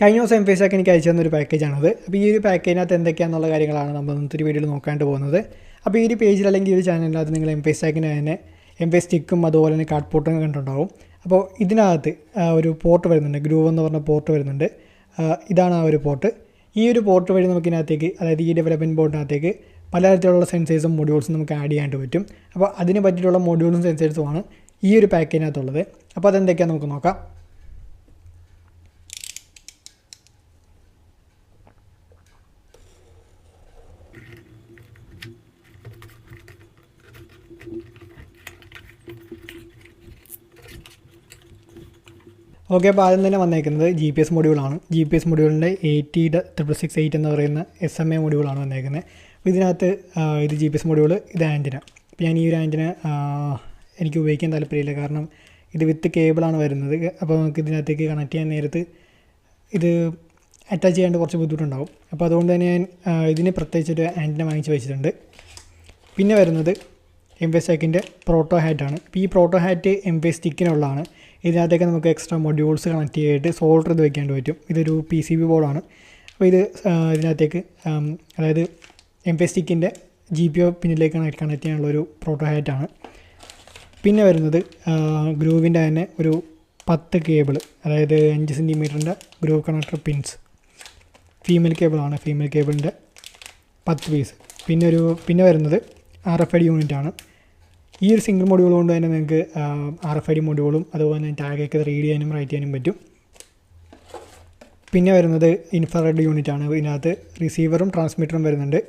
കഴിഞ്ഞ ദിവസം എംഫേസാക്ക് എനിക്ക് അയച്ചു തന്നൊരു പാക്കേജാണത്. അപ്പോൾ ഈ ഒരു പാക്കേജിനകത്ത് എന്തൊക്കെയാണെന്നുള്ള കാര്യങ്ങളാണ് നമ്മൾ ഇന്നത്തെ വീഡിയോയിൽ നോക്കാണ്ട് പോകുന്നത്. അപ്പോൾ ഈ ഒരു പേജിൽ അല്ലെങ്കിൽ ഈ ഒരു ചാനലിനകത്ത് നിങ്ങൾ എംഫേസാക്കിൻ്റെ തന്നെ എംഫേസ് സ്റ്റിക്കും അതുപോലെ തന്നെ കാർഡ് പോർട്ടും കണ്ടിട്ടുണ്ടാവും. അപ്പോൾ ഇതിനകത്ത് ഒരു പോർട്ട് വരുന്നുണ്ട്, ഗ്രൂവ് എന്ന് പറഞ്ഞ പോർട്ട് വരുന്നുണ്ട്. ഇതാണ് ആ ഒരു പോർട്ട്. ഈ ഒരു പോർട്ട് വഴി നമുക്കിതിനകത്തേക്ക്, അതായത് ഈ ഡെവലപ്മെൻറ്റ് ബോർഡിനകത്തേക്ക് പലതരത്തിലുള്ള സെൻസേഴ്സും മൊഡ്യൂൾസും നമുക്ക് ആഡ് ചെയ്യാനായിട്ട് പറ്റും. അപ്പോൾ അതിന് പറ്റിയിട്ടുള്ള മൊഡ്യൂൾസും സെൻസേഴ്സുമാണ് ഈ ഒരു പാക്കേജിനകത്തുള്ളത്. അപ്പോൾ അതെന്തൊക്കെയാണെന്ന് നമുക്ക് നോക്കാം. ഓക്കെ, അപ്പോൾ ആദ്യം തന്നെ വന്നേക്കുന്നത് GPS മൊഡ്യൂളാണ്. GPS മൊഡ്യൂളിൻ്റെ 806668 എന്ന് പറയുന്ന SMA മൊഡ്യൂളാണ് വന്നേക്കുന്നത്. അപ്പോൾ ഇതിനകത്ത് ഇത് GPS മൊഡ്യൂൾ, ഇത് ആൻറ്റിന. അപ്പോൾ ഞാൻ ഈ ഒരു ആൻറ്റിന എനിക്ക് ഉപയോഗിക്കാൻ താല്പര്യമില്ല, കാരണം ഇത് വിത്ത് കേബിളാണ് വരുന്നത്. അപ്പോൾ നമുക്ക് ഇതിനകത്തേക്ക് കണക്ട് ചെയ്യാൻ നേരത്ത് ഇത് അറ്റാച്ച് ചെയ്യാണ്ട് കുറച്ച് ബുദ്ധിമുട്ടുണ്ടാകും. അപ്പോൾ അതുകൊണ്ട് തന്നെ ഞാൻ ഇതിന് പ്രത്യേകിച്ചൊരു ആൻറ്റിന വാങ്ങിച്ച് വെച്ചിട്ടുണ്ട്. പിന്നെ വരുന്നത് എംഫേസാക്കിൻ്റെ പ്രോട്ടോ ഹാറ്റാണ്. അപ്പോൾ ഈ പ്രോട്ടോ ഹാറ്റ് എംഫേസ് സ്റ്റിക്കിനുള്ളതാണ്. ഇതിനകത്തേക്ക് നമുക്ക് എക്സ്ട്രാ മൊഡ്യൂൾസ് കണക്ട് ചെയ്തിട്ട് സോൾഡർ ചെയ്ത് വെക്കേണ്ടി പറ്റും. ഇതൊരു PCB ബോർഡാണ്. അപ്പോൾ ഇത് ഇതിനകത്തേക്ക്, അതായത് എംഫേസ് സ്റ്റിക്കിൻ്റെ GPIO പിന്നിലേക്ക് കണക്ട് ചെയ്യാനുള്ളൊരു പ്രോട്ടോ ഹാറ്റാണ്. പിന്നെ വരുന്നത് ഗ്രൂവിൻ്റെ തന്നെ ഒരു 10 കേബിൾ, അതായത് 5 സെൻറ്റിമീറ്ററിൻ്റെ ഗ്രൂവ് കണക്ടർ പിൻസ്, ഫീമെയിൽ കേബിളാണ്. ഫീമെയിൽ കേബിളിൻ്റെ 10 പീസ്. പിന്നെ വരുന്നത് RFID യൂണിറ്റാണ്. ഈ ഒരു സിംഗിൾ മൊഡ്യൂൾ കൊണ്ട് തന്നെ നിങ്ങൾക്ക് RFID മൊഡ്യൂളും അതുപോലെ തന്നെ ടാഗൊക്കെ റീഡ് ചെയ്യാനും റൈറ്റ് ചെയ്യാനും പറ്റും. പിന്നെ വരുന്നത് ഇൻഫ്രാറെഡ് യൂണിറ്റാണ്. ഇതിനകത്ത് റിസീവറും ട്രാൻസ്മിറ്ററും വരുന്നുണ്ട്.